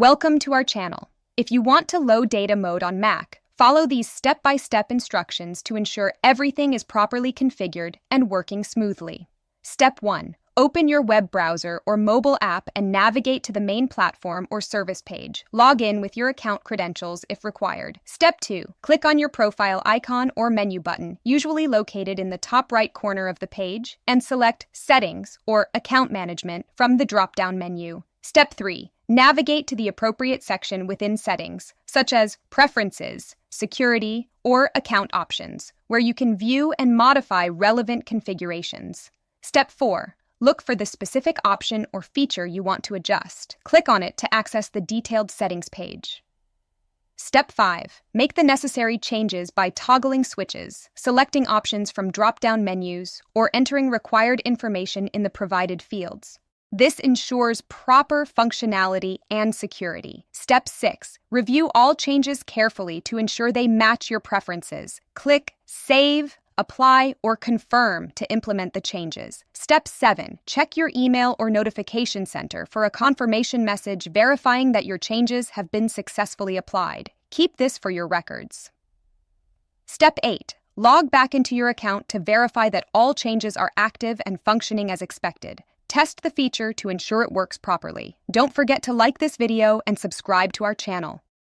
Welcome to our channel. If you want to load data mode on Mac, follow these step-by-step instructions to ensure everything is properly configured and working smoothly. Step 1. Open your web browser or mobile app and navigate to the main platform or service page. Log in with your account credentials if required. Step 2. Click on your profile icon or menu button, usually located in the top right corner of the page, and select Settings or Account Management from the drop-down menu. Step 3. Navigate to the appropriate section within Settings, such as Preferences, Security, or Account Options, where you can view and modify relevant configurations. Step 4. Look for the specific option or feature you want to adjust. Click on it to access the detailed settings page. Step 5. Make the necessary changes by toggling switches, selecting options from drop-down menus, or entering required information in the provided fields. This ensures proper functionality and security. Step 6. Review all changes carefully to ensure they match your preferences. Click Save, Apply, or Confirm to implement the changes. Step 7. Check your email or notification center for a confirmation message verifying that your changes have been successfully applied. Keep this for your records. Step 8. Log back into your account to verify that all changes are active and functioning as expected. Test the feature to ensure it works properly. Don't forget to like this video and subscribe to our channel.